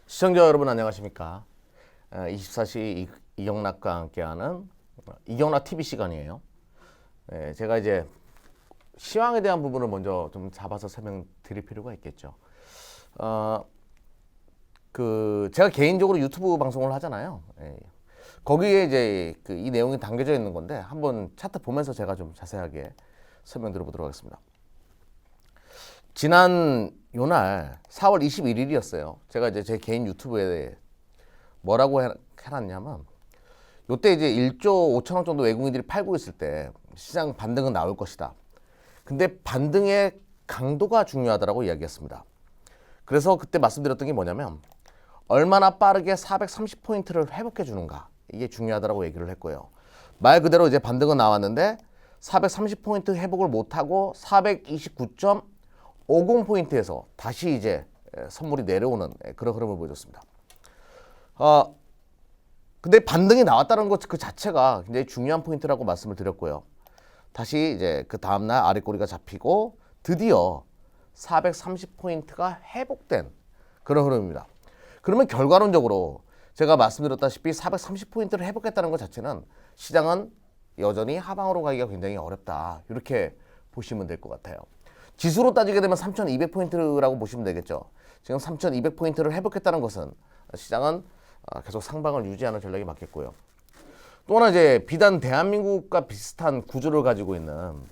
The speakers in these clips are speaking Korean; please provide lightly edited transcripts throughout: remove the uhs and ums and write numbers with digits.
시청자 여러분 안녕하십니까? 24시 이경락과 함께하는 이경락 TV 시간이에요. 제가 이제 시황에 대한 부분을 먼저 좀 잡아서 설명드릴 필요가 있겠죠. 제가 개인적으로 유튜브 방송을 하잖아요. 거기에 이제 이 내용이 담겨져 있는 건데 한번 차트 보면서 제가 좀 자세하게 설명드려보도록 하겠습니다. 지난 요날 4월 21일이었어요. 제가 이제 제 개인 유튜브에 뭐라고 해놨냐면 요때 이제 1조 5천억 정도 외국인들이 팔고 있을 때 시장 반등은 나올 것이다. 근데 반등의 강도가 중요하다라고 이야기했습니다. 그래서 그때 말씀드렸던 게 뭐냐면 얼마나 빠르게 430포인트를 회복해 주는가, 이게 중요하다라고 얘기를 했고요. 말 그대로 이제 반등은 나왔는데 430포인트 회복을 못하고 429.50포인트에서 다시 이제 선물이 내려오는 그런 흐름을 보여줬습니다. 근데 반등이 나왔다는 것 그 자체가 굉장히 중요한 포인트라고 말씀을 드렸고요. 다시 이제 그 다음날 아래 꼬리가 잡히고 드디어 430포인트가 회복된 그런 흐름입니다. 그러면 결과론적으로 제가 말씀드렸다시피 430포인트를 회복했다는 것 자체는 시장은 여전히 하방으로 가기가 굉장히 어렵다, 이렇게 보시면 될 것 같아요. 지수로 따지게 되면 3200포인트라고 보시면 되겠죠. 지금 3200포인트를 회복했다는 것은 시장은 계속 상방을 유지하는 전략이 맞겠고요. 또 하나 이제 비단 대한민국과 비슷한 구조를 가지고 있는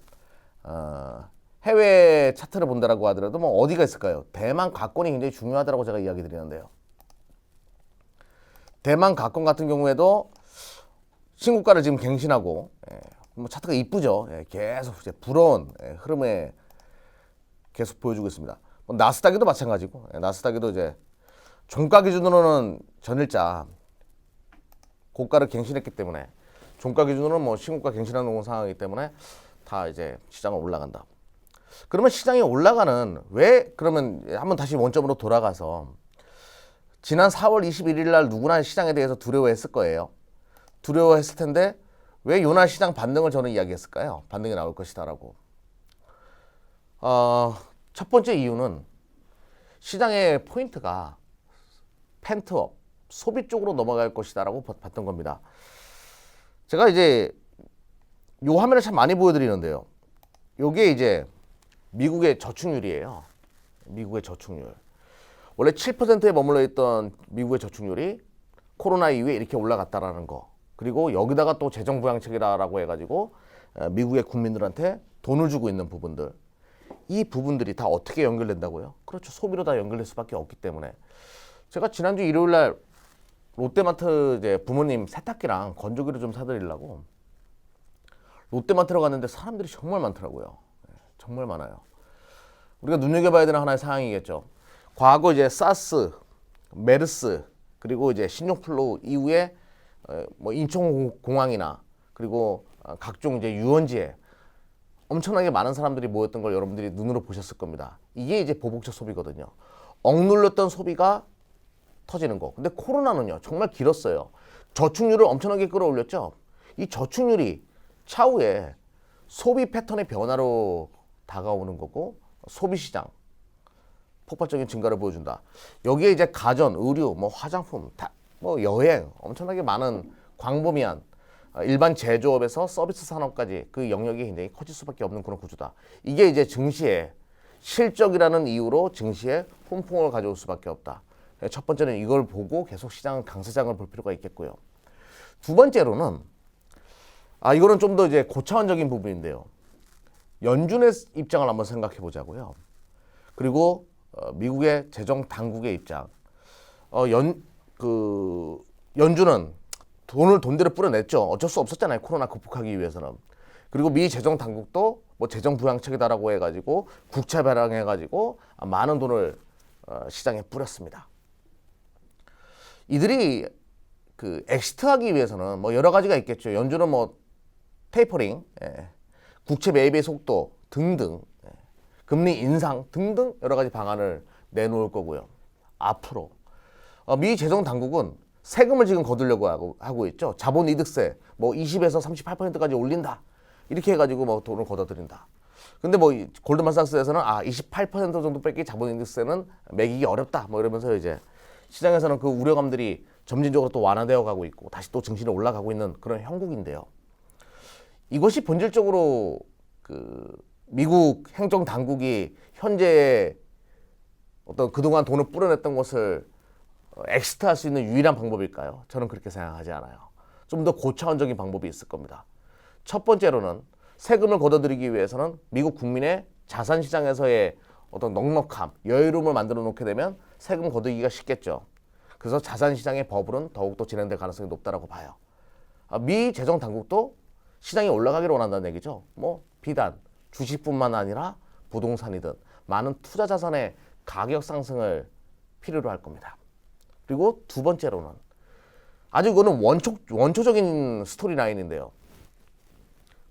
해외 차트를 본다라고 하더라도 뭐 어디가 있을까요? 대만 가권이 굉장히 중요하다고 제가 이야기 드리는데요. 대만 가권 같은 경우에도 신고가를 지금 갱신하고 뭐 차트가 이쁘죠. 계속 이제 부러운 흐름에 계속 보여주고 있습니다. 나스닥에도 마찬가지고, 나스닥에도 이제 종가 기준으로는 전일자 고가를 갱신했기 때문에 종가 기준으로는 뭐 신고가 갱신하는 상황이기 때문에 다 이제 시장은 올라간다. 그러면 시장이 올라가는 왜, 그러면 한번 다시 원점으로 돌아가서 지난 4월 21일 날 누구나 시장에 대해서 두려워했을 거예요. 두려워했을 텐데 왜 요날 시장 반등을 저는 이야기했을까요? 반등이 나올 것이다라고. 첫 번째 이유는 시장의 포인트가 펜트업, 소비 쪽으로 넘어갈 것이다라고 봤던 겁니다. 제가 이제 요 화면을 참 많이 보여드리는데요. 요게 이제 미국의 저축률이에요. 미국의 저축률. 원래 7%에 머물러 있던 미국의 저축률이 코로나 이후에 이렇게 올라갔다라는 거. 그리고 여기다가 또 재정부양책이라고 해가지고 미국의 국민들한테 돈을 주고 있는 부분들. 이 부분들이 다 어떻게 연결된다고요? 그렇죠. 소비로 다 연결될 수밖에 없기 때문에. 제가 지난주 일요일 날 롯데마트 이제 부모님 세탁기랑 건조기를 좀 사드리려고 롯데마트로 갔는데 사람들이 정말 많더라고요. 정말 많아요. 우리가 눈여겨봐야 되는 하나의 상황이겠죠. 과거 이제 사스, 메르스, 그리고 이제 신종플루 이후에 뭐 인천공항이나 그리고 각종 이제 유원지에 엄청나게 많은 사람들이 모였던 걸 여러분들이 눈으로 보셨을 겁니다. 이게 이제 보복적 소비거든요. 억눌렸던 소비가 터지는 거. 근데 코로나는요, 정말 길었어요. 저축률을 엄청나게 끌어올렸죠. 이 저축률이 차후에 소비 패턴의 변화로 다가오는 거고, 소비시장 폭발적인 증가를 보여준다. 여기에 이제 가전, 의류, 뭐 화장품, 뭐 여행, 엄청나게 많은 광범위한 일반 제조업에서 서비스 산업까지 그 영역이 굉장히 커질 수밖에 없는 그런 구조다. 이게 이제 증시에 실적이라는 이유로 증시에 훈풍을 가져올 수밖에 없다. 첫 번째는 이걸 보고 계속 시장 강세장을 볼 필요가 있겠고요. 두 번째로는 이거는 좀 더 이제 고차원적인 부분인데요. 연준의 입장을 한번 생각해 보자고요. 그리고 미국의 재정 당국의 입장. 연준은 돈을 돈대로 뿌려냈죠. 어쩔 수 없었잖아요. 코로나 극복하기 위해서는. 그리고 미 재정 당국도 뭐 재정 부양책이다라고 해가지고 국채 발행해가지고 많은 돈을 시장에 뿌렸습니다. 이들이 엑시트하기 위해서는 뭐 여러 가지가 있겠죠. 연준은 뭐 테이퍼링, 국채 매입의 속도 등등, 금리 인상 등등 여러 가지 방안을 내놓을 거고요. 앞으로 미 재정 당국은 세금을 지금 거두려고 하고 있죠. 자본이득세 뭐 20에서 38%까지 올린다. 이렇게 해가지고 뭐 돈을 걷어들인다. 근데 뭐 골드만삭스에서는 28% 정도밖에 자본이득세는 매기기 어렵다. 뭐 이러면서 이제 시장에서는 그 우려감들이 점진적으로 또 완화되어 가고 있고 다시 또 증시는 올라가고 있는 그런 형국인데요. 이것이 본질적으로 그 미국 행정 당국이 현재 어떤 그동안 돈을 뿌려냈던 것을 엑스트할 수 있는 유일한 방법일까요? 저는 그렇게 생각하지 않아요. 좀 더 고차원적인 방법이 있을 겁니다. 첫 번째로는 세금을 걷어들이기 위해서는 미국 국민의 자산 시장에서의 어떤 넉넉함, 여유로움을 만들어 놓게 되면 세금 거두기가 쉽겠죠. 그래서 자산 시장의 버블은 더욱더 진행될 가능성이 높다라고 봐요. 미 재정 당국도 시장이 올라가기를 원한다는 얘기죠. 뭐 비단 주식뿐만 아니라 부동산이든 많은 투자 자산의 가격 상승을 필요로 할 겁니다. 그리고 두 번째로는 아주 이거는 원초적인 스토리라인인데요.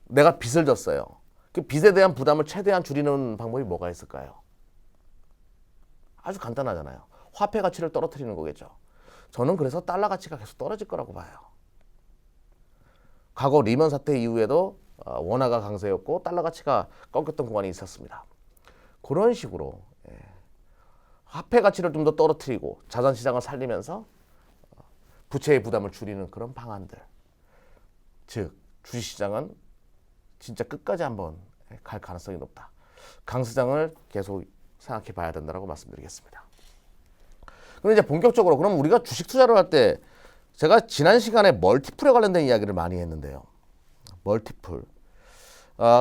내가 빚을 졌어요. 그 빚에 대한 부담을 최대한 줄이는 방법이 뭐가 있을까요? 아주 간단하잖아요. 화폐 가치를 떨어뜨리는 거겠죠. 저는 그래서 달러 가치가 계속 떨어질 거라고 봐요. 과거 리먼 사태 이후에도 원화가 강세였고 달러 가치가 꺾였던 구간이 있었습니다. 그런 식으로 화폐 가치를 좀 더 떨어뜨리고 자산 시장을 살리면서 부채의 부담을 줄이는 그런 방안들. 즉 주식시장은 진짜 끝까지 한번 갈 가능성이 높다. 강세장을 계속 생각해 봐야 된다고 말씀드리겠습니다. 그럼 이제 본격적으로 그럼 우리가 주식 투자를 할 때 제가 지난 시간에 멀티플에 관련된 이야기를 많이 했는데요. 멀티플.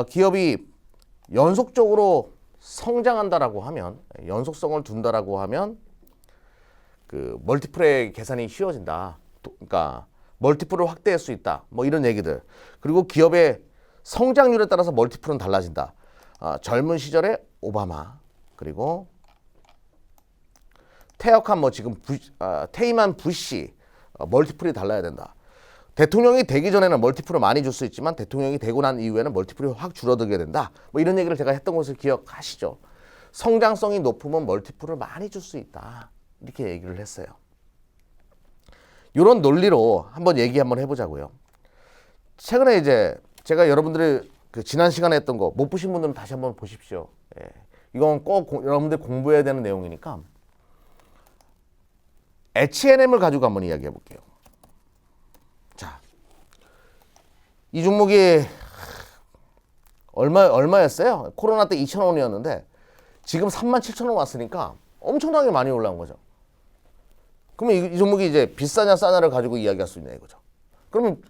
기업이 연속적으로 성장한다라고 하면 연속성을 둔다라고 하면 그 멀티플의 계산이 쉬워진다. 그러니까 멀티플을 확대할 수 있다. 뭐 이런 얘기들. 그리고 기업의 성장률에 따라서 멀티플은 달라진다. 젊은 시절에 오바마 그리고 퇴역한 뭐 지금 퇴임한 부시 멀티플이 달라야 된다. 대통령이 되기 전에는 멀티플을 많이 줄 수 있지만 대통령이 되고 난 이후에는 멀티플이 확 줄어들게 된다. 뭐 이런 얘기를 제가 했던 것을 기억하시죠? 성장성이 높으면 멀티플을 많이 줄 수 있다. 이렇게 얘기를 했어요. 이런 논리로 한번 해보자고요. 최근에 이제 제가 여러분들이 그 지난 시간에 했던 거 못 보신 분들은 다시 한번 보십시오. 이건 꼭 여러분들 공부해야 되는 내용이니까 H&M을 가지고 한번 이야기해 볼게요. 자, 이 종목이 얼마였어요? 코로나 때 2,000원이었는데 지금 37,000원 왔으니까 엄청나게 많이 올라온 거죠. 그러면 이 종목이 이제 비싸냐 싸냐를 가지고 이야기할 수 있냐 이거죠. 그러면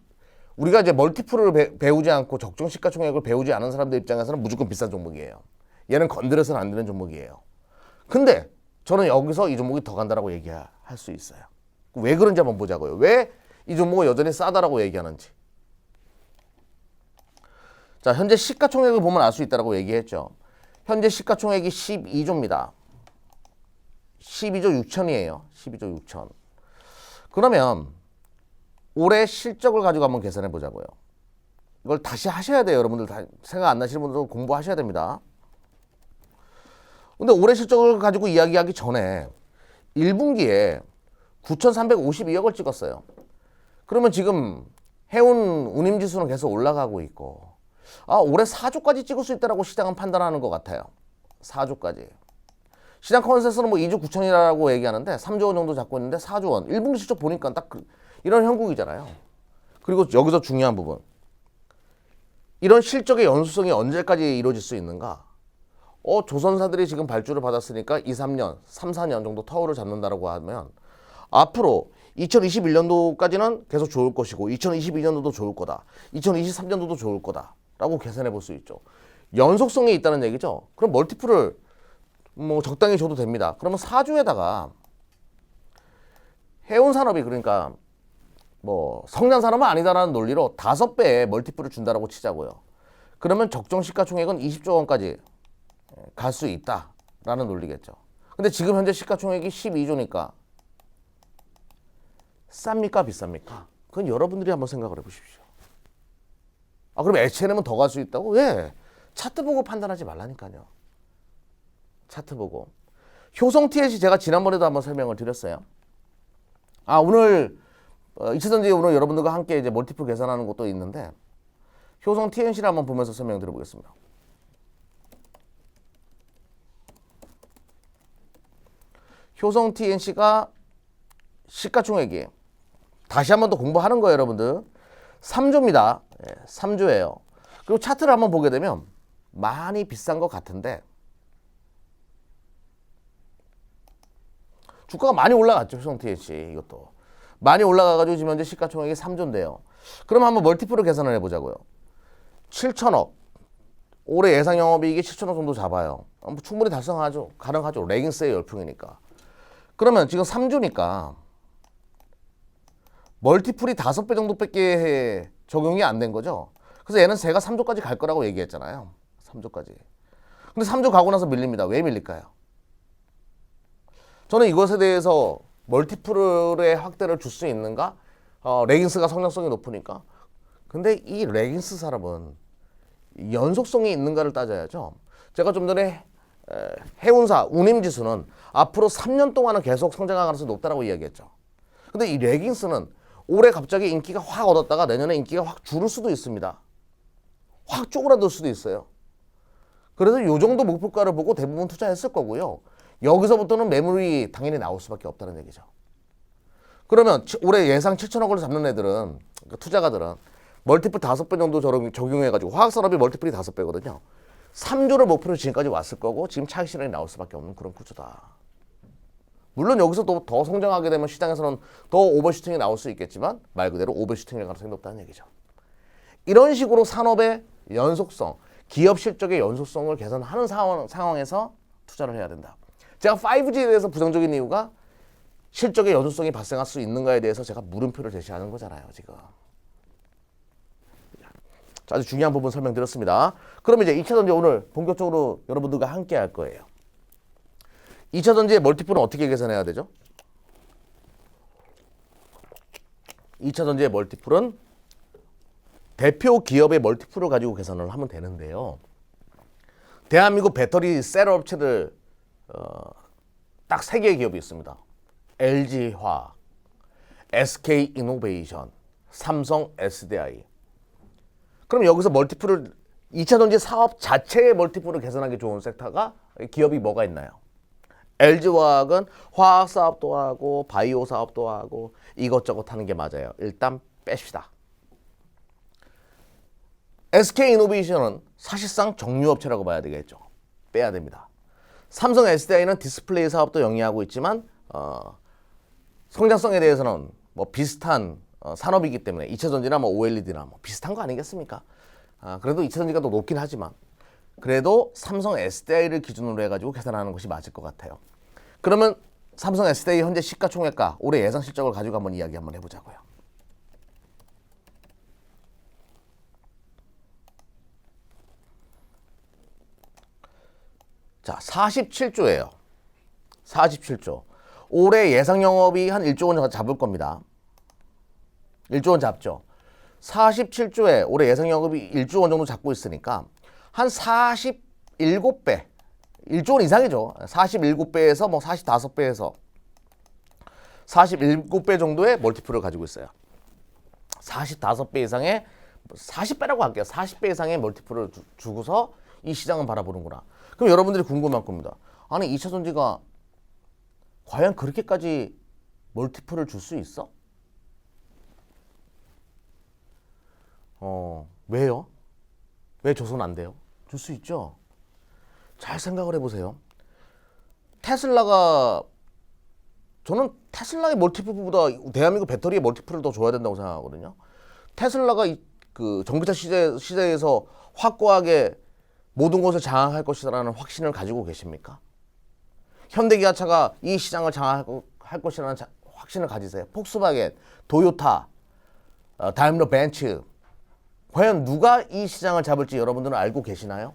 우리가 이제 멀티플을 배우지 않고 적정 시가총액을 배우지 않은 사람들 입장에서는 무조건 비싼 종목이에요. 얘는 건드려서는 안 되는 종목이에요. 근데 저는 여기서 이 종목이 더 간다라고 얘기할 수 있어요. 왜 그런지 한번 보자고요. 왜 이 종목은 여전히 싸다라고 얘기하는지. 자, 현재 시가총액을 보면 알 수 있다라고 얘기했죠. 현재 시가총액이 12조입니다. 12조 6천이에요. 12조 6천. 그러면 올해 실적을 가지고 한번 계산해 보자고요. 이걸 다시 하셔야 돼요. 여러분들 다 생각 안 나시는 분들도 공부하셔야 됩니다. 근데 올해 실적을 가지고 이야기하기 전에 1분기에 9,352억을 찍었어요. 그러면 지금 해운 운임지수는 계속 올라가고 있고 올해 4조까지 찍을 수 있다라고 시장은 판단하는 것 같아요. 4조까지. 시장 컨센서스는 뭐 2조 9천이라고 얘기하는데 3조 원 정도 잡고 있는데 4조 원. 1분기 실적 보니까 딱 이런 형국이잖아요. 그리고 여기서 중요한 부분. 이런 실적의 연수성이 언제까지 이루어질 수 있는가? 조선사들이 지금 발주를 받았으니까 2, 3년, 3, 4년 정도 터울을 잡는다라고 하면 앞으로 2021년도까지는 계속 좋을 것이고 2022년도도 좋을 거다. 2023년도도 좋을 거다라고 계산해 볼 수 있죠. 연속성이 있다는 얘기죠. 그럼 멀티플을 뭐 적당히 줘도 됩니다. 그러면 4주에다가 해운 산업이 그러니까 뭐 성장 산업은 아니다라는 논리로 5배의 멀티플을 준다라고 치자고요. 그러면 적정 시가총액은 20조 원까지 갈 수 있다라는 논리겠죠. 근데 지금 현재 시가총액이 12조니까 쌉니까 비쌉니까? 그건 여러분들이 한번 생각을 해보십시오. 그럼 H&M은 더 갈 수 있다고? 왜? 차트 보고 판단하지 말라니까요. 차트 보고. 효성 TNC 제가 지난번에도 한번 설명을 드렸어요. 오늘 이차전지 오늘 여러분들과 함께 이제 멀티플 계산하는 것도 있는데 효성 TNC를 한번 보면서 설명드려보겠습니다. 효성 TNC가 시가총액이 다시 한 번 더 공부하는 거예요, 여러분들. 3조입니다. 3조예요. 그리고 차트를 한번 보게 되면 많이 비싼 것 같은데 주가가 많이 올라갔죠. THC 이것도 많이 올라가가지고 지금 현재 시가총액이 3조인데요. 그럼 한번 멀티플을 계산을 해보자고요. 7천억 올해 예상 영업이익이 7천억 정도 잡아요. 뭐 충분히 달성하죠. 가능하죠. 레깅스의 열풍이니까. 그러면 지금 3조니까 멀티플이 5배 정도밖에 적용이 안 된 거죠. 그래서 얘는 제가 3조까지 갈 거라고 얘기했잖아요. 3조까지. 근데 3조 가고 나서 밀립니다. 왜 밀릴까요? 저는 이것에 대해서 멀티플의 확대를 줄 수 있는가? 레깅스가 성장성이 높으니까. 근데 이 레깅스 사람은 연속성이 있는가를 따져야죠. 제가 좀 전에 해운사 운임지수는 앞으로 3년 동안은 계속 성장할 가능성이 높다고 이야기했죠. 근데 이 레깅스는 올해 갑자기 인기가 확 얻었다가 내년에 인기가 확 줄을 수도 있습니다. 확 쪼그라들 수도 있어요. 그래서 이 정도 목표가를 보고 대부분 투자했을 거고요. 여기서부터는 매물이 당연히 나올 수밖에 없다는 얘기죠. 그러면 올해 예상 7천억을 잡는 애들은, 그러니까 투자가들은 멀티플 5배 정도 적용해가지고 화학산업이 멀티플이 5배거든요. 3조를 목표로 지금까지 왔을 거고 지금 차익 실현이 나올 수밖에 없는 그런 구조다. 물론 여기서 또 더 성장하게 되면 시장에서는 더 오버슈팅이 나올 수 있겠지만 말 그대로 오버슈팅일 가능성이 높다는 얘기죠. 이런 식으로 산업의 연속성, 기업 실적의 연속성을 개선하는 상황에서 투자를 해야 된다. 제가 5G에 대해서 부정적인 이유가 실적의 연속성이 발생할 수 있는가에 대해서 제가 물음표를 제시하는 거잖아요, 지금. 아주 중요한 부분 설명드렸습니다. 그럼 이제 2차전지 오늘 본격적으로 여러분들과 함께 할 거예요. 2차전지의 멀티플은 어떻게 계산해야 되죠? 2차전지의 멀티플은 대표 기업의 멀티플을 가지고 계산을 하면 되는데요. 대한민국 배터리 셀 업체들 딱 3개의 기업이 있습니다. LG화학, SK이노베이션, 삼성 SDI. 그럼 여기서 멀티플을 2차전지 사업 자체의 멀티플을 계산하기 좋은 섹터가 기업이 뭐가 있나요? LG화학은 화학 사업도 하고 바이오 사업도 하고 이것저것 하는 게 맞아요. 일단 뺍시다. SK이노베이션은 사실상 정유업체라고 봐야 되겠죠. 빼야 됩니다. 삼성 SDI는 디스플레이 사업도 영위하고 있지만 성장성에 대해서는 뭐 비슷한 산업이기 때문에 2차전지나 뭐 OLED나 뭐 비슷한 거 아니겠습니까? 그래도 2차전지가 더 높긴 하지만 그래도 삼성 SDI를 기준으로 해가지고 계산하는 것이 맞을 것 같아요. 그러면 삼성 SDI 현재 시가총액과 올해 예상 실적을 가지고 한번 이야기 한번 해보자고요. 자, 47조예요. 47조. 올해 예상 영업이 한 1조 원 잡을 겁니다. 1조 원 잡죠. 47조에 올해 예상 영업이 1조 원 정도 잡고 있으니까 한 47배, 1조 원 이상이죠. 47배에서 뭐 45배에서 47배 정도의 멀티플을 가지고 있어요. 45배 이상의 40배라고 할게요. 40배 이상의 멀티플을 주고서 이 시장은 바라보는구나. 그럼 여러분들이 궁금할 겁니다. 아니 2차전지가 과연 그렇게까지 멀티플을 줄 수 있어? 왜요? 왜 줘서는 안 돼요? 줄 수 있죠. 잘 생각을 해보세요. 테슬라가 저는 테슬라의 멀티플보다 대한민국 배터리의 멀티플을 더 줘야 된다고 생각하거든요. 테슬라가 그 전기차 시대에서 확고하게 모든 것을 장악할 것이라는 확신을 가지고 계십니까? 현대기아차가 이 시장을 장악할 것이라는 확신을 가지세요. 폭스바겐, 도요타, 다임러 벤츠. 과연 누가 이 시장을 잡을지 여러분들은 알고 계시나요?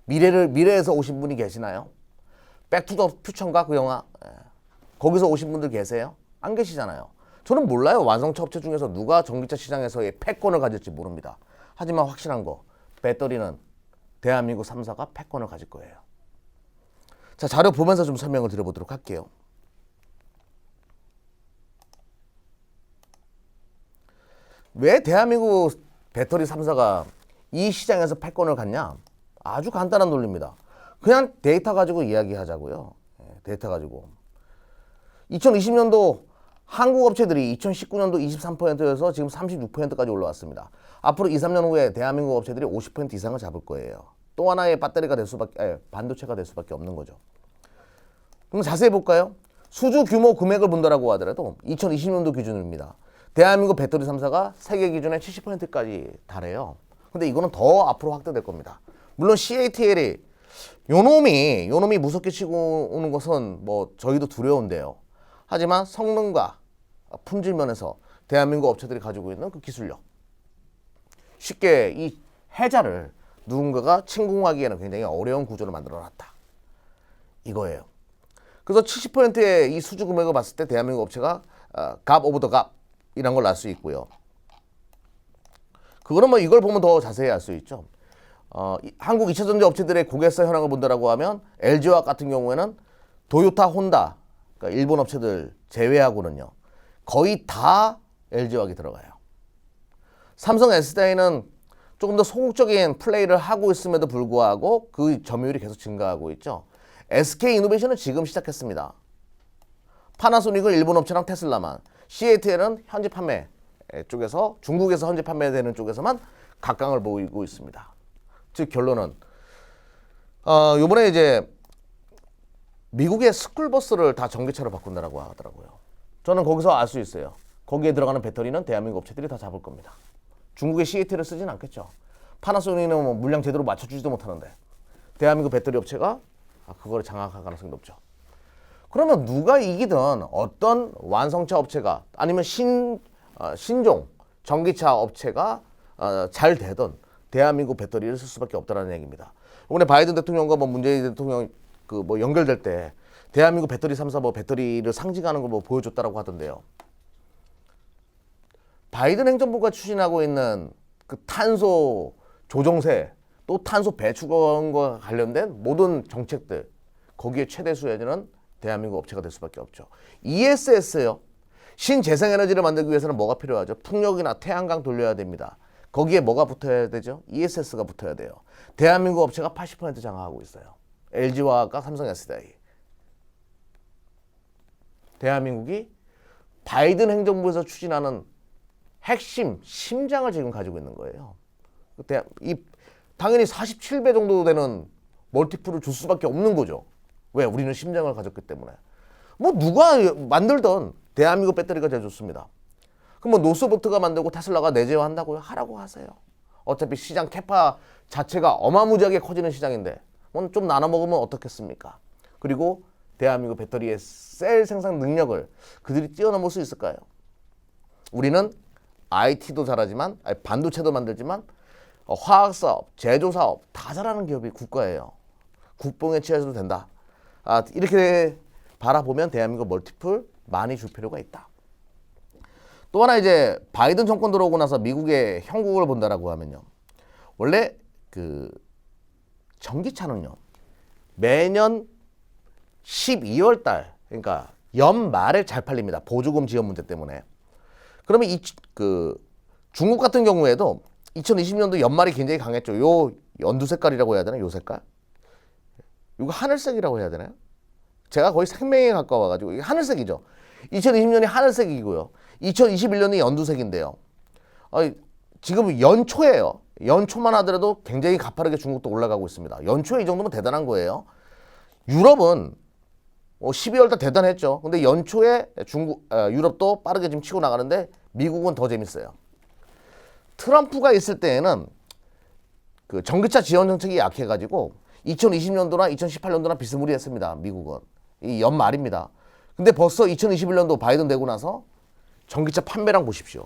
미래에서 오신 분이 계시나요? 백투더 퓨처인가 그 영화? 거기서 오신 분들 계세요? 안 계시잖아요. 저는 몰라요. 완성차 업체 중에서 누가 전기차 시장에서의 패권을 가질지 모릅니다. 하지만 확실한 거, 배터리는 대한민국 3사가 패권을 가질 거예요. 자, 자료 보면서 좀 설명을 드려보도록 할게요. 왜 대한민국 배터리 3사가 이 시장에서 패권을 갖냐? 아주 간단한 논리입니다. 그냥 데이터 가지고 이야기하자고요. 데이터 가지고. 2020년도 한국 업체들이 2019년도 23%에서 지금 36%까지 올라왔습니다. 앞으로 2, 3년 후에 대한민국 업체들이 50% 이상을 잡을 거예요. 또 하나의 배터리가 될 수밖에, 반도체가 될 수밖에 없는 거죠. 그럼 자세히 볼까요? 수주 규모 금액을 본다라고 하더라도 2020년도 기준입니다. 대한민국 배터리 3사가 세계 기준의 70%까지 달해요. 근데 이거는 더 앞으로 확대될 겁니다. 물론 CATL이 요놈이 무섭게 치고 오는 것은 뭐 저희도 두려운데요. 하지만 성능과 품질 면에서 대한민국 업체들이 가지고 있는 그 기술력, 쉽게 이 해자를 누군가가 침공하기에는 굉장히 어려운 구조를 만들어놨다. 이거예요. 그래서 70%의 이 수주 금액을 봤을 때 대한민국 업체가 값 오브 더 값이란 걸 알 수 있고요. 그거는 뭐 이걸 보면 더 자세히 알 수 있죠. 한국 2차 전지 업체들의 고객사 현황을 본다라고 하면 LG화학 같은 경우에는 도요타, 혼다, 그러니까 일본 업체들 제외하고는요, 거의 다 LG화학이 들어가요. 삼성 SDI는 조금 더 소극적인 플레이를 하고 있음에도 불구하고 그 점유율이 계속 증가하고 있죠. SK이노베이션은 지금 시작했습니다. 파나소닉은 일본 업체랑 테슬라만, CATL은 현지 판매 쪽에서, 중국에서 현지 판매되는 쪽에서만 각광을 보이고 있습니다. 즉 결론은 요번에 이제 미국의 스쿨버스를 다 전기차로 바꾼다라고 하더라고요. 저는 거기서 알 수 있어요. 거기에 들어가는 배터리는 대한민국 업체들이 다 잡을 겁니다. 중국의 CATL을 쓰진 않겠죠. 파나소닉은 뭐 물량 제대로 맞춰주지도 못하는데 대한민국 배터리 업체가 그거를 장악할 가능성이 높죠. 그러면 누가 이기든 어떤 완성차 업체가 아니면 신종 전기차 업체가 잘 되든 대한민국 배터리를 쓸 수밖에 없다는 얘기입니다. 이번에 바이든 대통령과 뭐 문재인 대통령 그 뭐 연결될 때 대한민국 배터리 3사 뭐 배터리를 상징하는 걸 뭐 보여줬다라고 하던데요. 바이든 행정부가 추진하고 있는 그 탄소 조정세 또 탄소 배출과 관련된 모든 정책들, 거기에 최대 수혜자는 대한민국 업체가 될 수밖에 없죠. ESS요. 신재생에너지를 만들기 위해서는 뭐가 필요하죠? 풍력이나 태양광 돌려야 됩니다. 거기에 뭐가 붙어야 되죠? ESS가 붙어야 돼요. 대한민국 업체가 80% 장악하고 있어요. LG화학과 삼성 SDI. 대한민국이 바이든 행정부에서 추진하는 핵심, 심장을 지금 가지고 있는 거예요. 당연히 47배 정도 되는 멀티플을 줄 수밖에 없는 거죠. 왜? 우리는 심장을 가졌기 때문에. 뭐 누가 만들던 대한민국 배터리가 제일 좋습니다. 그럼 뭐 노스보트가 만들고 테슬라가 내재화한다고요? 하라고 하세요. 어차피 시장 캐파 자체가 어마무지하게 커지는 시장인데 좀 나눠 먹으면 어떻겠습니까? 그리고 대한민국 배터리의 셀 생산 능력을 그들이 뛰어넘을 수 있을까요? 우리는 IT도 잘하지만, 반도체도 만들지만 화학사업, 제조사업 다 잘하는 기업이 국가예요. 국뽕에 취해서도 된다. 이렇게 바라보면 대한민국 멀티플 많이 줄 필요가 있다. 또 하나 이제 바이든 정권 들어오고 나서 미국의 형국을 본다라고 하면요. 원래 그 전기차는요. 매년 12월 달, 그러니까 연말에 잘 팔립니다. 보조금 지원 문제 때문에. 그러면 중국 같은 경우에도 2020년도 연말이 굉장히 강했죠. 요 연두 색깔이라고 해야 되나? 요 색깔? 이거 하늘색이라고 해야 되나요? 제가 거의 생명에 가까워가지고 이게 하늘색이죠. 2020년이 하늘색이고요. 2021년이 연두색인데요. 지금 연초예요. 연초만 하더라도 굉장히 가파르게 중국도 올라가고 있습니다. 연초에 이 정도면 대단한 거예요. 유럽은 12월 달 대단했죠. 근데 연초에 유럽도 빠르게 지금 치고 나가는데 미국은 더 재밌어요. 트럼프가 있을 때에는 그 전기차 지원 정책이 약해가지고 2020년도나 2018년도나 비스무리했습니다. 미국은. 이 연말입니다. 근데 벌써 2021년도 바이든 되고 나서 전기차 판매량 보십시오.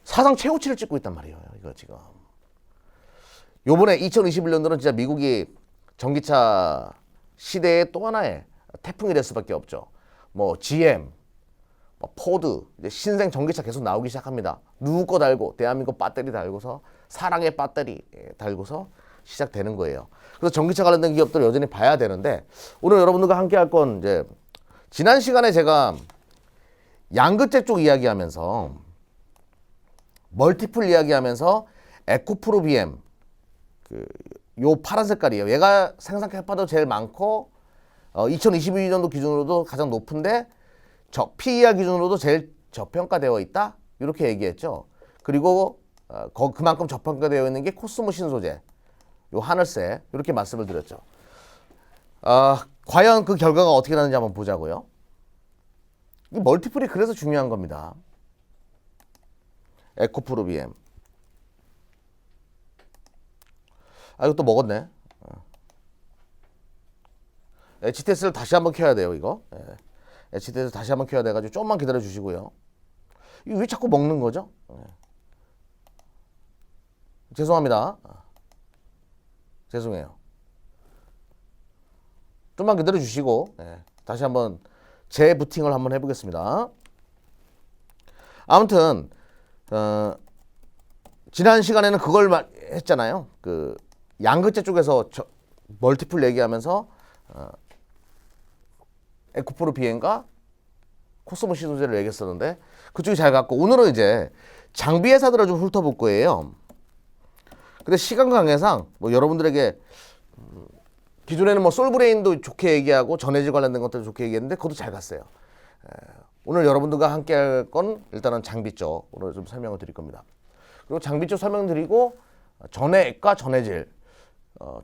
사상 최고치를 찍고 있단 말이에요. 이거 지금. 요번에 2021년도는 진짜 미국이 전기차 시대의 또 하나의 태풍이 될 수밖에 없죠. 뭐 GM, 포드, 이제 신생 전기차 계속 나오기 시작합니다. 누구 거 달고 대한민국 배터리 달고서 사랑의 배터리 달고서 시작되는 거예요. 그래서 전기차 관련된 기업들 여전히 봐야 되는데 오늘 여러분들과 함께 할 건 이제 지난 시간에 제가 양극재 쪽 이야기하면서 멀티플 이야기하면서 에코프로 BM 요 파란 색깔이에요. 얘가 생산 캐파도 제일 많고 2022년도 기준으로도 가장 높은데 PER 기준으로도 제일 저평가되어 있다 이렇게 얘기했죠. 그리고 그만큼 저평가되어 있는 게 코스모 신소재, 요 하늘색 이렇게 말씀을 드렸죠. 과연 그 결과가 어떻게 나는지 한번 보자고요. 이 멀티플이 그래서 중요한 겁니다. 에코프로 BM. 이거 또 먹었네. HTS를 다시 한번 켜야 돼요, 이거. HTS 다시 한번 켜야 돼가지고 좀만 기다려 주시고요. 이거 왜 자꾸 먹는 거죠? 죄송합니다. 죄송해요. 좀만 기다려 주시고 다시 한번 재부팅을 한번 해보겠습니다. 아무튼 지난 시간에는 그걸 했잖아요. 그 양극재 쪽에서 멀티플 얘기하면서 에코프로 비행과 코스모 신소재를 얘기했었는데 그쪽이 잘 갔고, 오늘은 이제 장비 회사들을 좀 훑어볼 거예요. 근데 시간 관계상 뭐 여러분들에게 기존에는 뭐 솔브레인도 좋게 얘기하고 전해질 관련된 것들 좋게 얘기했는데 그것도 잘 갔어요. 오늘 여러분들과 함께 할 건 일단은 장비 쪽 오늘 좀 설명을 드릴 겁니다. 그리고 장비 쪽 설명드리고 전해액과 전해질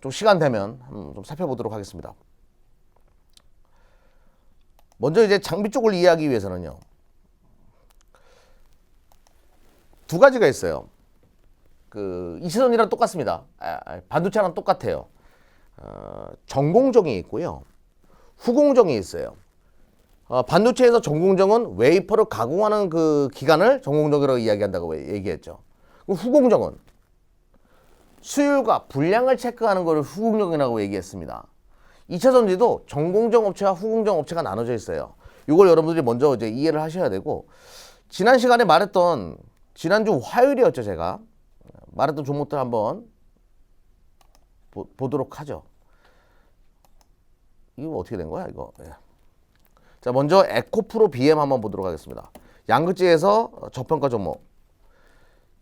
좀 시간 되면 좀 살펴보도록 하겠습니다. 먼저 이제 장비 쪽을 이해하기 위해서는요, 두 가지가 있어요. 그 이차전이랑 똑같습니다. 반도체랑 똑같아요. 전공정이 있고요, 후공정이 있어요. 반도체에서 전공정은 웨이퍼를 가공하는 그 기간을 전공정이라고 이야기한다고 얘기했죠. 후공정은 수율과 분량을 체크하는 것을 후공정이라고 얘기했습니다. 2차 전지도 전공정 업체와 후공정 업체가 나눠져 있어요. 이걸 여러분들이 먼저 이제 이해를 하셔야 되고, 지난 시간에 말했던, 지난주 화요일이었죠, 제가 말했던 종목들 한번 보도록 하죠. 이거 어떻게 된 거야, 이거? 자, 먼저 에코프로 BM 한번 보도록 하겠습니다. 양극재에서 저평가 종목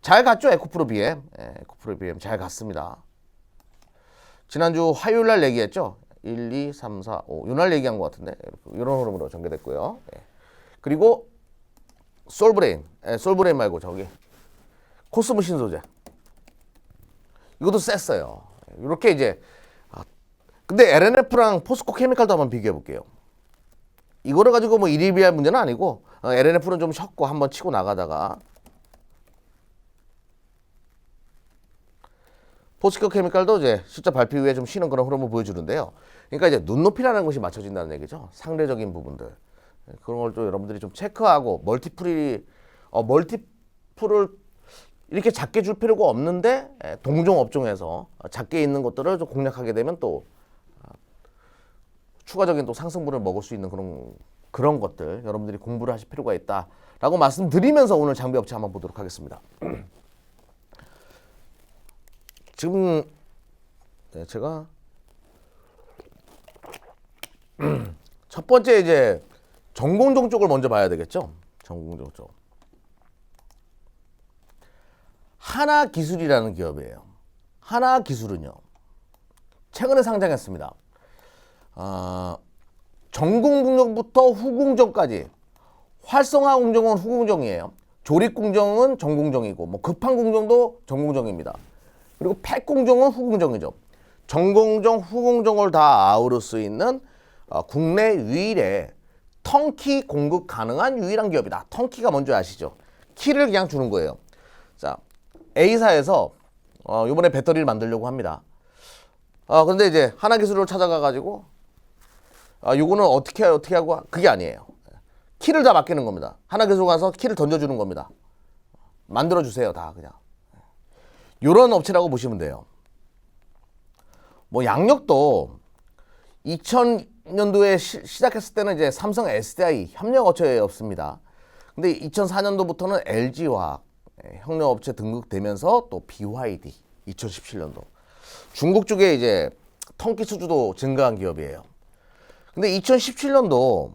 잘 갔죠, 에코프로 BM. 에코프로 BM 잘 갔습니다. 지난주 화요일 날 얘기했죠. 1, 2, 3, 4, 5 요날 얘기한 것 같은데 이런 흐름으로 전개됐고요. 그리고 솔브레인, 솔브레인 말고 저기 코스모 신소재, 이것도 셌어요. 이렇게 이제 근데 LNF랑 포스코 케미칼도 한번 비교해 볼게요. 이거를 가지고 뭐 일희비할 문제는 아니고 LNF는 좀 쉬었고 한번 치고 나가다가 포스코 케미칼도 이제 실적 발표 후에 좀 쉬는 그런 흐름을 보여주는데요. 그러니까 이제 눈높이라는 것이 맞춰진다는 얘기죠. 상대적인 부분들. 그런 걸 또 여러분들이 좀 체크하고, 멀티플을 이렇게 작게 줄 필요가 없는데 동종 업종에서 작게 있는 것들을 좀 공략하게 되면 또 추가적인 또 상승분을 먹을 수 있는 그런 것들 여러분들이 공부를 하실 필요가 있다라고 말씀드리면서 오늘 장비 업체 한번 보도록 하겠습니다. 지금 제가 첫 번째 이제 전공정 쪽을 먼저 봐야 되겠죠. 전공정 쪽. 하나기술이라는 기업이에요. 하나기술은요, 최근에 상장했습니다. 전공정부터 후공정까지, 활성화 공정은 후공정이에요. 조립 공정은 전공정이고, 뭐 급한 공정도 전공정입니다. 그리고 팩 공정은 후공정이죠. 전공정, 후공정을 다 아우를 수 있는 국내 유일의 턴키 공급 가능한 유일한 기업이다. 턴키가 뭔지 아시죠? 키를 그냥 주는 거예요. 자, A사에서 이번에 배터리를 만들려고 합니다. 근데 이제 하나기술을 찾아가 가지고 요거는 어떻게 하고, 그게 아니에요. 키를 다 맡기는 겁니다. 하나기술 가서 키를 던져주는 겁니다. 만들어주세요, 다 그냥. 요런 업체라고 보시면 돼요. 뭐 양력도 2000년도에 시작했을 때는 이제 삼성 SDI 협력업체였습니다. 근데 2004년도부터는 LG화학 협력업체 등극되면서 또 BYD 2017년도 중국 쪽에 이제 턴키 수주도 증가한 기업이에요. 근데 2017년도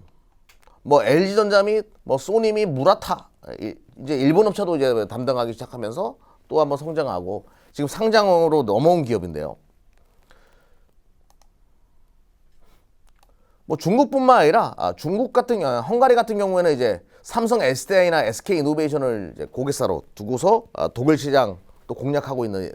뭐 LG전자 및 뭐 소니 및 무라타 이제 일본 업체도 이제 담당하기 시작하면서 또 한번 성장하고 지금 상장으로 넘어온 기업인데요. 뭐 중국뿐만 아니라 헝가리 같은 경우에는 이제 삼성 SDI나 SK 이노베이션을 이제 고객사로 두고서 독일 시장 또 공략하고 있는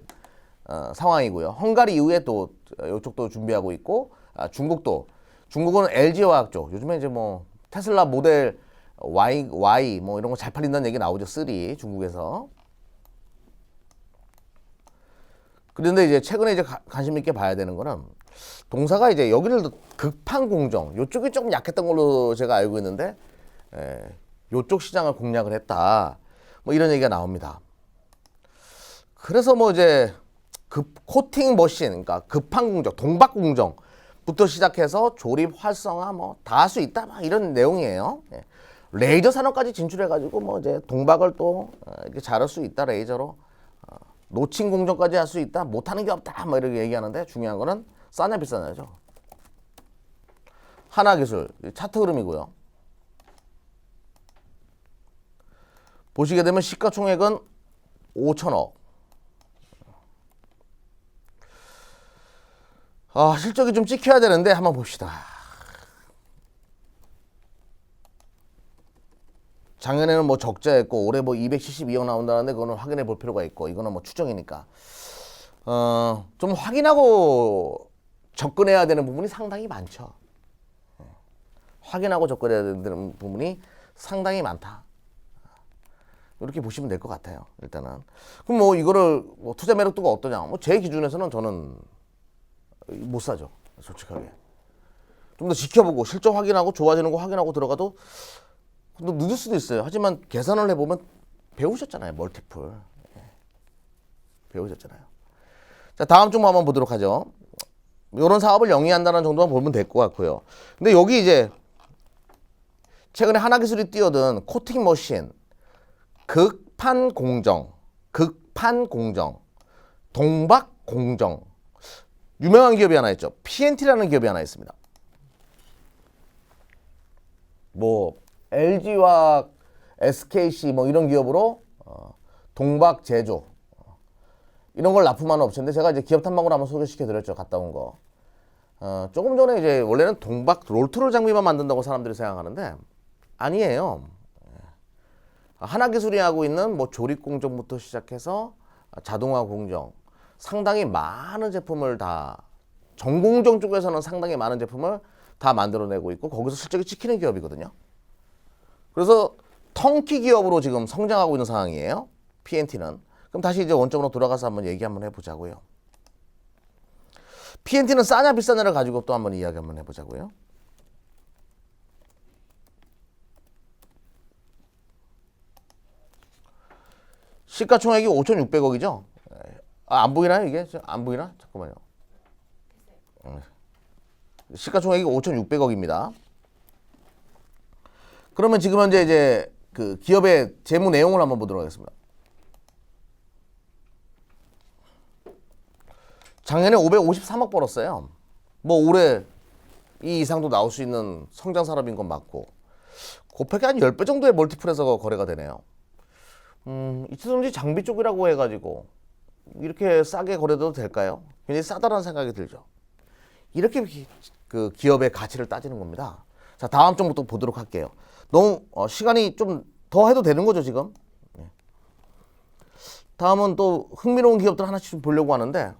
상황이고요. 헝가리 이후에 또 이쪽도 준비하고 있고 중국은 LG화학 쪽 요즘에 이제 뭐 테슬라 모델 Y 뭐 이런 거 잘 팔린다는 얘기 나오죠. 3 중국에서. 그런데 이제 최근에 이제 관심 있게 봐야 되는 거는 동사가 이제 여기를 급한 공정 요쪽이 조금 약했던 걸로 제가 알고 있는데 요쪽 시장을 공략을 했다. 뭐 이런 얘기가 나옵니다. 그래서 뭐 이제 코팅 머신, 그러니까 급한 공정, 동박 공정부터 시작해서 조립 활성화 뭐 다 할 수 있다, 막 이런 내용이에요. 레이저 산업까지 진출해가지고 뭐 이제 동박을 또 이렇게 잘할 수 있다, 레이저로 노칭 공정까지 할 수 있다, 못하는 게 없다, 뭐 이렇게 얘기하는데 중요한 거는 싸냐 비싸냐죠. 하나기술 차트 흐름이고요. 보시게 되면 시가총액은 5천억. 실적이 좀 찍혀야 되는데 한번 봅시다. 작년에는 뭐 적자였고 올해 뭐 272억 나온다는데 그거는 확인해 볼 필요가 있고 이거는 뭐 추정이니까 좀 확인하고 접근해야 되는 부분이 상당히 많죠. 확인하고 접근해야 되는 부분이 상당히 많다. 이렇게 보시면 될 것 같아요. 일단은 그럼 뭐 이거를 뭐 투자 매력도가 어떠냐? 뭐 제 기준에서는 저는 못 사죠. 솔직하게 좀 더 지켜보고 실적 확인하고 좋아지는 거 확인하고 들어가도 또 늦을 수도 있어요. 하지만 계산을 해보면 배우셨잖아요. 멀티플 배우셨잖아요. 자, 다음 중 한번 보도록 하죠. 이런 사업을 영위한다는 정도만 보면 될 것 같고요. 근데 여기 이제 최근에 하나기술이 뛰어든 코팅 머신, 극판 공정, 동박 공정. 유명한 기업이 하나 있죠. PNT라는 기업이 하나 있습니다. 뭐 LG화학, SKC 뭐 이런 기업으로 동박 제조 이런 걸 납품하는 업체인데 제가 이제 기업 탐방으로 한번 소개시켜 드렸죠. 갔다 온 거. 조금 전에 이제 원래는 동박 롤트롤 장비만 만든다고 사람들이 생각하는데 아니에요. 하나기술이 하고 있는 뭐 조립 공정부터 시작해서 자동화 공정 상당히 많은 제품을 다 전공정 쪽에서는 상당히 많은 제품을 다 만들어내고 있고 거기서 실적이 찍히는 기업이거든요. 그래서 턴키 기업으로 지금 성장하고 있는 상황이에요. PNT는. 그럼 다시 이제 원점으로 돌아가서 한번 얘기 한번 해보자고요. PNT는 싸냐 비싸냐를 가지고 또 한번 이야기 한번 해보자고요. 시가총액이 5,600억이죠. 안 보이나요 이게? 안 보이나? 잠깐만요. 시가총액이 5,600억입니다. 그러면 지금 현재 이제 그 기업의 재무 내용을 한번 보도록 하겠습니다. 작년에 553억 벌었어요. 뭐 올해 이 이상도 나올 수 있는 성장 산업인 건 맞고 곱하기 한 10배 정도의 멀티플에서 거래가 되네요. 이차전지 장비 쪽이라고 해가지고 이렇게 싸게 거래도 될까요? 굉장히 싸다라는 생각이 들죠. 이렇게 그 기업의 가치를 따지는 겁니다. 자, 다음 점부터 보도록 할게요. 너무 시간이 좀 더 해도 되는 거죠 지금. 다음은 또 흥미로운 기업들 하나씩 좀 보려고 하는데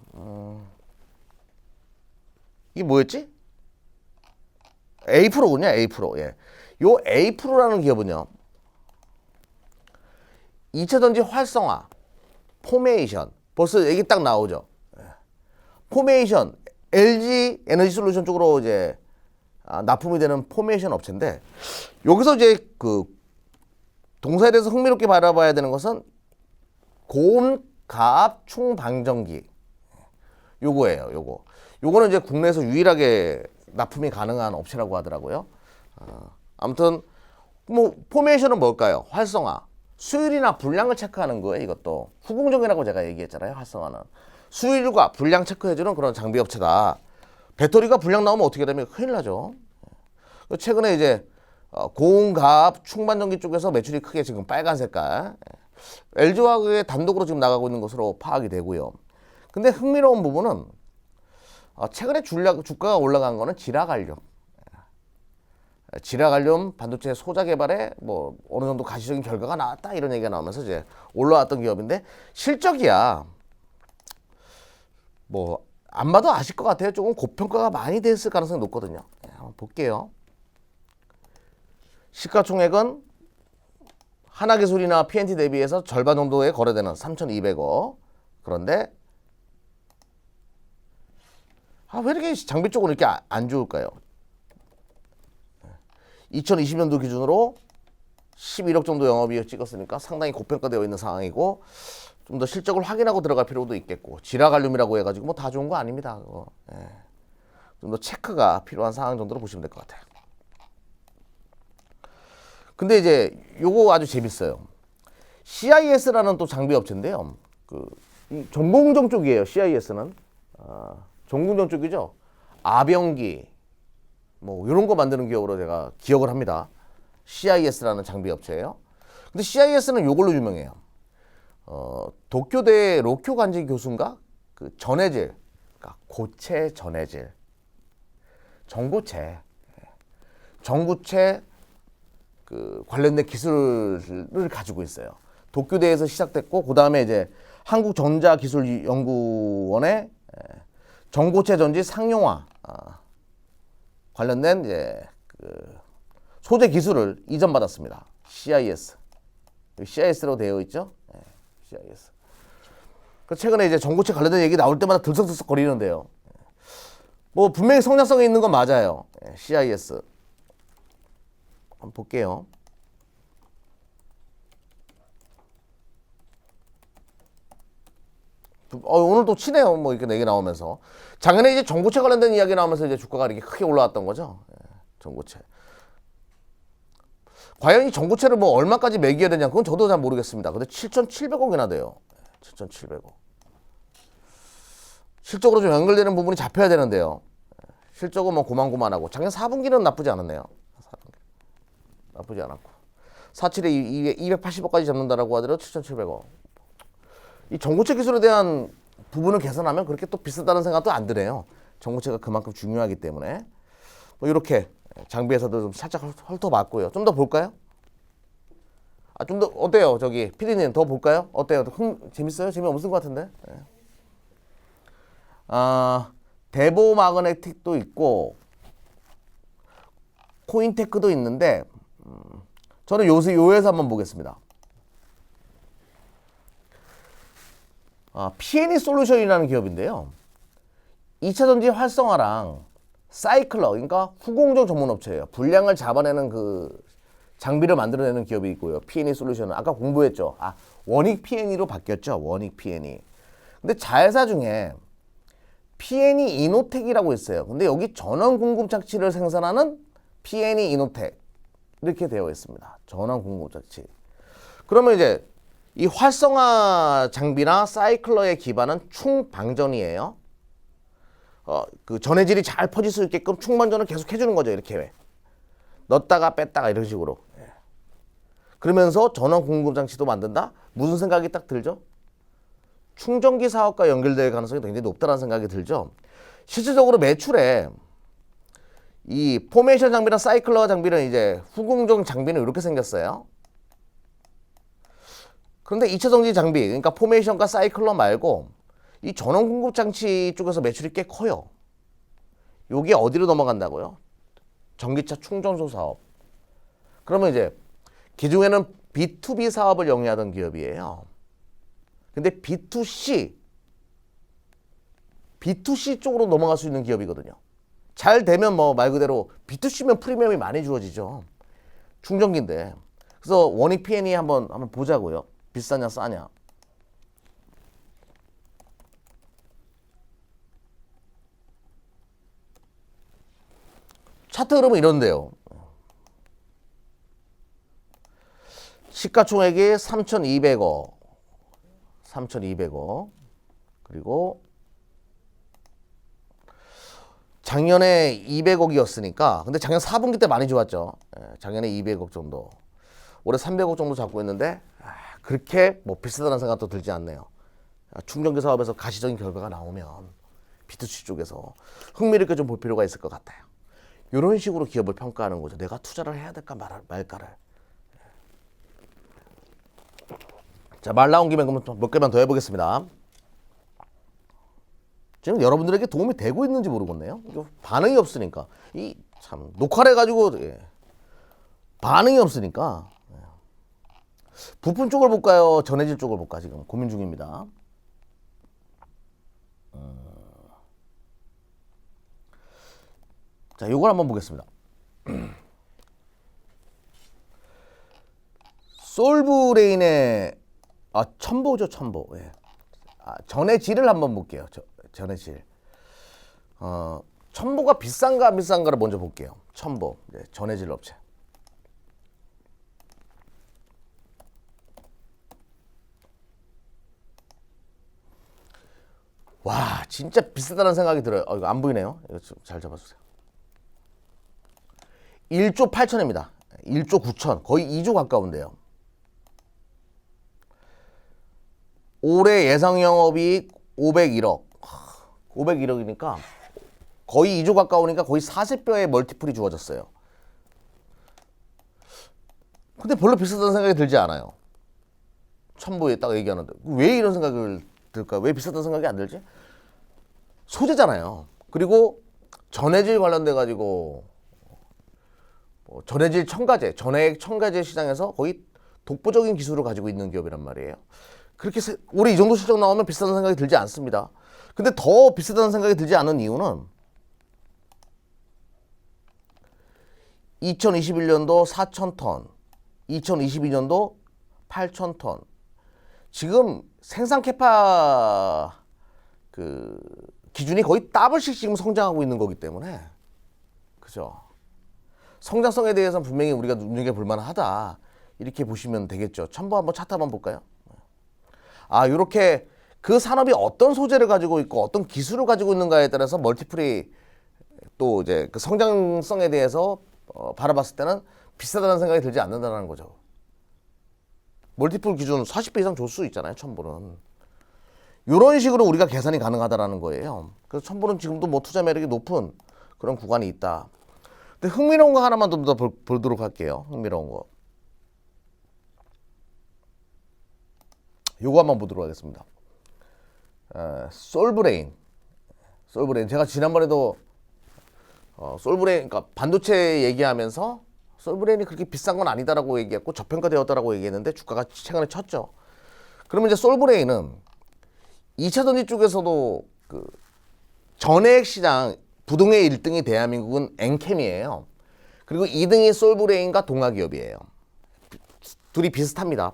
이게 뭐였지? A-Pro군요. A-Pro. 예. 요 A-Pro라는 기업은요. 2차전지 활성화, 포메이션. 벌써 얘기 딱 나오죠. 포메이션, LG 에너지 솔루션 쪽으로 이제 납품이 되는 포메이션 업체인데 여기서 이제 그 동사에 대해서 흥미롭게 바라봐야 되는 것은 고가압 충방전기 요거예요. 요거는 이제 국내에서 유일하게 납품이 가능한 업체라고 하더라고요. 아무튼 뭐 포메이션은 뭘까요? 활성화, 수율이나 분량을 체크하는 거예요. 이것도 후공정이라고 제가 얘기했잖아요. 활성화는 수율과 분량 체크해주는 그런 장비 업체다. 배터리가 분량 나오면 어떻게 되면 큰일 나죠. 최근에 이제 고가압 충반전기 쪽에서 매출이 크게 지금 빨간 색깔 LG화학의 단독으로 지금 나가고 있는 것으로 파악이 되고요. 근데 흥미로운 부분은 최근에 주가가 올라간 거는 지라갈륨. 지라갈륨 반도체 소자 개발에 뭐 어느 정도 가시적인 결과가 나왔다 이런 얘기가 나오면서 이제 올라왔던 기업인데 실적이야 뭐 안 봐도 아실 것 같아요. 조금 고평가가 많이 됐을 가능성이 높거든요. 한번 볼게요. 시가총액은 하나기술이나 PNT 대비해서 절반 정도에 거래되는 3,200억. 그런데 왜 이렇게 장비 쪽은 이렇게 안 좋을까요? 2020년도 기준으로 11억 정도 영업이익 찍었으니까 상당히 고평가되어 있는 상황이고 좀 더 실적을 확인하고 들어갈 필요도 있겠고 지라갈륨이라고 해가지고 뭐 다 좋은 거 아닙니다. 좀 더 체크가 필요한 상황 정도로 보시면 될 것 같아요. 근데 이제 요거 아주 재밌어요. CIS라는 또 장비 업체인데요. 전공정 쪽이에요. CIS는 전공정 쪽이죠. 아병기 뭐 이런 거 만드는 기업으로 제가 기억을 합니다. CIS라는 장비 업체예요. 근데 CIS는 요걸로 유명해요. 도쿄대 로쿄 간지 교수인가? 그 전해질, 그러니까 고체 전해질, 전구체 그 관련된 기술을 가지고 있어요. 도쿄대에서 시작됐고 그 다음에 이제 한국전자기술연구원의 전고체 전지 상용화 관련된 이제 그 소재 기술을 이전받았습니다. CIS로 되어 있죠. CIS. 최근에 이제 전고체 관련된 얘기 나올 때마다 들썩들썩 거리는데요. 뭐 분명히 성장성이 있는 건 맞아요. CIS. 한번 볼게요. 오늘 또 치네요. 뭐 이렇게 얘기 나오면서. 작년에 이제 전고체 관련된 이야기 나오면서 이제 주가가 이렇게 크게 올라왔던 거죠. 전고체. 과연 이 전고체를 뭐 얼마까지 매겨야 되냐 그건 저도 잘 모르겠습니다. 근데 7,700억이나 돼요. 7,700억. 실적으로 좀 연결되는 부분이 잡혀야 되는데요. 실적은 뭐 고만고만하고 작년 4분기는 나쁘지 않았네요. 4분기. 나쁘지 않았고 47에 280억까지 잡는다라고 하더라도 7,700억. 이 전고체 기술에 대한 부분을 개선하면 그렇게 또 비싸다는 생각도 안 드네요. 전고체가 그만큼 중요하기 때문에 뭐 이렇게 장비에서도 좀 살짝 훑어봤고요. 좀 더 볼까요? 좀 더 어때요? 저기 PD님 더 볼까요? 어때요? 재밌어요? 재미없을 것 같은데? 대보 마그네틱도 있고 코인테크도 있는데 저는 요에서 한번 보겠습니다. P&E 솔루션이라는 기업인데요. 2차 전지 활성화랑 사이클러, 그러니까 후공정 전문 업체예요. 불량을 잡아내는 그 장비를 만들어내는 기업이 있고요. P&E 솔루션은 아까 공부했죠. 원익 P&E로 바뀌었죠. 원익 P&E. 근데 자회사 중에 P&E 이노텍이라고 있어요. 근데 여기 전원 공급 장치를 생산하는 P&E 이노텍 이렇게 되어 있습니다. 전원 공급 장치. 그러면 이제 이 활성화 장비나 사이클러의 기반은 충방전이에요. 그 전해질이 잘 퍼질 수 있게끔 충방전을 계속 해주는 거죠. 이렇게 넣었다가 뺐다가 이런 식으로. 그러면서 전원 공급 장치도 만든다. 무슨 생각이 딱 들죠? 충전기 사업과 연결될 가능성이 굉장히 높다는 생각이 들죠. 실질적으로 매출에 이 포메이션 장비나 사이클러 장비는 이제 후공정 장비는 이렇게 생겼어요. 그런데 2차 전지 장비, 그러니까 포메이션과 사이클러 말고 이 전원 공급 장치 쪽에서 매출이 꽤 커요. 요게 어디로 넘어간다고요? 전기차 충전소 사업. 그러면 이제 기존에는 B2B 사업을 영위하던 기업이에요. 근데 B2C 쪽으로 넘어갈 수 있는 기업이거든요. 잘 되면 뭐 말 그대로 B2C면 프리미엄이 많이 주어지죠. 충전기인데. 그래서 원익 P&E 한번 보자고요. 비싸냐 싸냐. 차트 흐름은 이런데요. 시가총액이 3,200억. 그리고 작년에 200억이었으니까 근데 작년 4분기 때 많이 좋았죠. 작년에 200억 정도. 올해 300억 정도 잡고 있는데 그렇게 뭐 비싸다는 생각도 들지 않네요. 충전기 사업에서 가시적인 결과가 나오면 B2C 쪽에서 흥미롭게 좀 볼 필요가 있을 것 같아요. 이런 식으로 기업을 평가하는 거죠. 내가 투자를 해야 될까 말까를. 자, 말 나온 김에 그럼 몇 개만 더 해보겠습니다. 지금 여러분들에게 도움이 되고 있는지 모르겠네요. 반응이 없으니까. 이 참 녹화를 해가지고 반응이 없으니까. 부품 쪽을 볼까요? 전해질 쪽을 볼까? 지금 고민 중입니다. 자, 요걸 한번 보겠습니다. 솔브레인의 첨보죠, 첨보. 예. 전해질을 한번 볼게요. 전해질. 첨보가 비싼가 안 비싼가를 먼저 볼게요. 첨보, 네, 전해질 업체. 와, 진짜 비싸다는 생각이 들어요. 이거 안 보이네요. 이거 좀 잘 잡아주세요. 1조 8천입니다. 1조 9천. 거의 2조 가까운데요. 올해 예상 영업이익 501억. 501억이니까 거의 2조 가까우니까 거의 40배의 멀티플이 주어졌어요. 근데 별로 비싸다는 생각이 들지 않아요. 첨보에 딱 얘기하는데 왜 이런 생각을 들까? 왜 비싸다는 생각이 안 들지? 소재잖아요. 그리고 전해질 관련돼 가지고 전해질 첨가제, 전해액 첨가제 시장에서 거의 독보적인 기술을 가지고 있는 기업이란 말이에요. 그렇게 올해 이 정도 실적 나오면 비싸다는 생각이 들지 않습니다. 근데 더 비싸다는 생각이 들지 않은 이유는 2021년도 4,000톤, 2022년도 8,000톤. 지금 생산 캐파 기준이 거의 더블씩 지금 성장하고 있는 거기 때문에, 그죠? 성장성에 대해서는 분명히 우리가 눈여겨볼 만하다, 이렇게 보시면 되겠죠. 첨부 한번 차트 한번 볼까요? 이렇게 그 산업이 어떤 소재를 가지고 있고 어떤 기술을 가지고 있는가에 따라서 멀티플이 또 이제 그 성장성에 대해서 바라봤을 때는 비싸다는 생각이 들지 않는다는 거죠. 멀티플 기준 40배 이상 줄 수 있잖아요, 첨보는. 이런 식으로 우리가 계산이 가능하다라는 거예요. 그래서 첨보는 지금도 뭐 투자 매력이 높은 그런 구간이 있다. 근데 흥미로운 거 하나만 좀 더 보도록 할게요. 흥미로운 거. 요거 한번 보도록 하겠습니다. 솔브레인. 제가 지난번에도 솔브레인, 그러니까 반도체 얘기하면서 솔브레인이 그렇게 비싼 건 아니다라고 얘기했고 저평가되었다라고 얘기했는데 주가가 최근에 쳤죠. 그러면 이제 솔브레인은 2차 전지 쪽에서도 그 전해액 시장 부동의 1등이 대한민국은 엔캠이에요. 그리고 2등이 솔브레인과 동아기업이에요. 둘이 비슷합니다.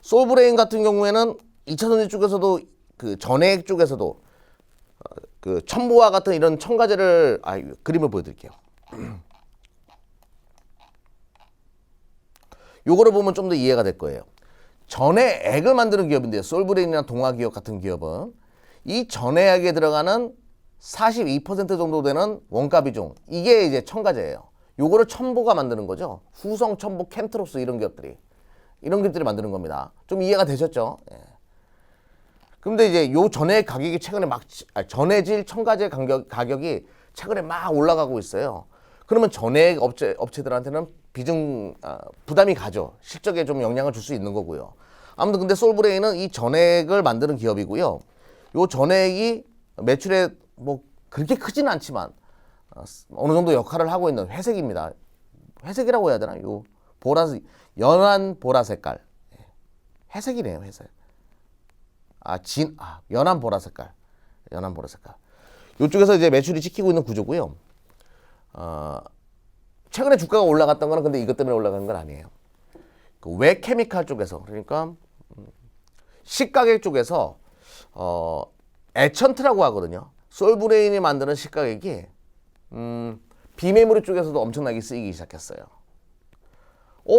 솔브레인 같은 경우에는 2차 전지 쪽에서도 그 전해액 쪽에서도 그 첨보와 같은 이런 첨가제를 그림을 보여드릴게요. 요거를 보면 좀 더 이해가 될 거예요. 전해액을 만드는 기업인데요. 솔브레인이나 동아기업 같은 기업은 이 전해액에 들어가는 42% 정도 되는 원가 비중, 이게 이제 첨가제예요. 요거를 첨보가 만드는 거죠. 후성, 첨보, 켄트로스 이런 기업들이 만드는 겁니다. 좀 이해가 되셨죠? 예. 근데 이제 요 전해액 가격이 최근에 전해질 첨가제 가격이 최근에 막 올라가고 있어요. 그러면 전해액 업체들한테는 부담이 가죠. 실적에 좀 영향을 줄 수 있는 거고요. 아무튼 근데 솔브레인은 이 전해액을 만드는 기업이고요. 요 전해액이 매출에 뭐 그렇게 크지는 않지만 어느 정도 역할을 하고 있는 회색입니다. 회색이라고 해야 되나? 요 연한 보라 색깔. 회색이네요, 회색. 연한 보라 색깔. 요쪽에서 이제 매출이 찍히고 있는 구조고요. 최근에 주가가 올라갔던 거는 근데 이것 때문에 올라간 건 아니에요. 그 외케미칼 쪽에서, 그러니까 식가격 쪽에서 에천트라고 하거든요. 솔브레인이 만드는 식가격이 비메모리 쪽에서도 엄청나게 쓰이기 시작했어요.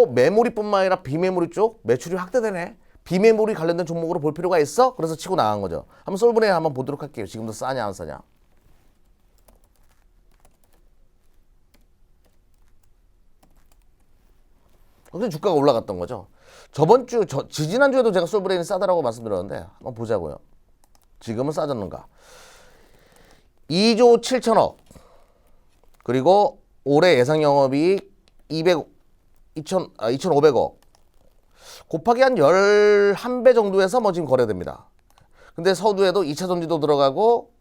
메모리뿐만 아니라 비메모리 쪽 매출이 확대되네. 비메모리 관련된 종목으로 볼 필요가 있어? 그래서 치고 나간 거죠. 한번 솔브레인 한번 보도록 할게요. 지금도 싸냐 안 싸냐. 근데 주가가 올라갔던 거죠. 지지난주에도 제가 솔브레인이 싸다라고 말씀드렸는데 한번 보자고요. 지금은 싸졌는가. 2조 7천억 그리고 올해 예상 영업이익 2,500억 곱하기 한 11배 정도에서 뭐 지금 거래됩니다. 근데 서두에도 2차 전지도 들어가고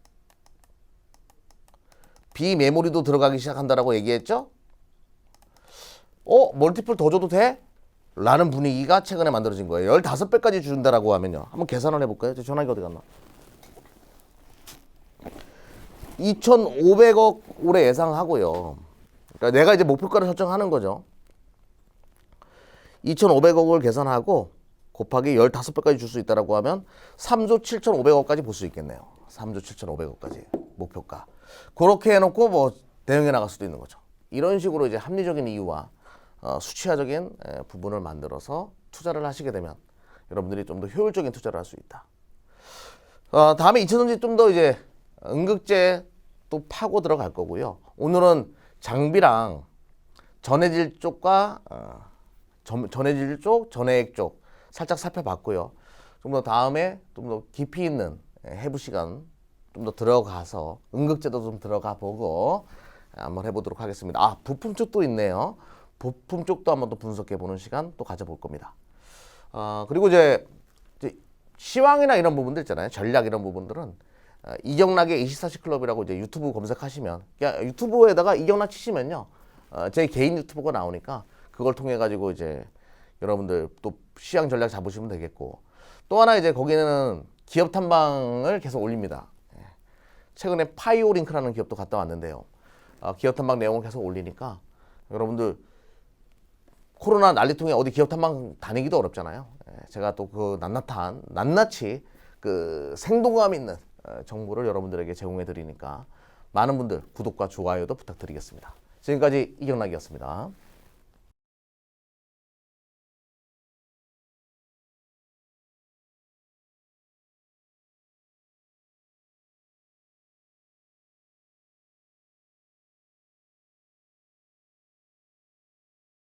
비메모리도 들어가기 시작한다라고 얘기했죠. 멀티플 더 줘도 돼? 라는 분위기가 최근에 만들어진 거예요. 15배까지 준다라고 하면요. 한번 계산을 해볼까요? 제 전화기 어디 갔나? 2,500억 올해 예상하고요. 그러니까 내가 이제 목표가를 설정하는 거죠. 2,500억을 계산하고 곱하기 15배까지 줄 수 있다라고 하면 3조 7,500억까지 볼 수 있겠네요. 3조 7,500억까지 목표가. 그렇게 해놓고 뭐 대응해 나갈 수도 있는 거죠. 이런 식으로 이제 합리적인 이유와 수치화적인 부분을 만들어서 투자를 하시게 되면 여러분들이 좀 더 효율적인 투자를 할 수 있다. 다음에 2차전지 좀 더 이제 음극재 또 파고 들어갈 거고요. 오늘은 장비랑 전해질 쪽과 전해질 쪽, 전해액 쪽 살짝 살펴봤고요. 좀 더 다음에 좀 더 깊이 있는 해부 시간 좀 더 들어가서 음극재도 좀 들어가 보고 한번 해보도록 하겠습니다. 부품 쪽도 있네요. 부품 쪽도 한번 또 분석해 보는 시간 또 가져볼 겁니다. 그리고 이제 시황이나 이런 부분들 있잖아요. 전략 이런 부분들은 이경락의 24시 클럽이라고 이제 유튜브 검색하시면 그냥 유튜브에다가 이경락 치시면요. 제 개인 유튜브가 나오니까 그걸 통해 가지고 이제 여러분들 또 시황 전략 잡으시면 되겠고 또 하나 이제 거기는 기업 탐방을 계속 올립니다. 최근에 파이오링크라는 기업도 갔다 왔는데요. 기업 탐방 내용을 계속 올리니까 여러분들 코로나 난리통에 어디 기업 탐방 다니기도 어렵잖아요. 제가 또 그 낱낱이 그 생동감 있는 정보를 여러분들에게 제공해 드리니까 많은 분들 구독과 좋아요도 부탁드리겠습니다. 지금까지 이경락이었습니다.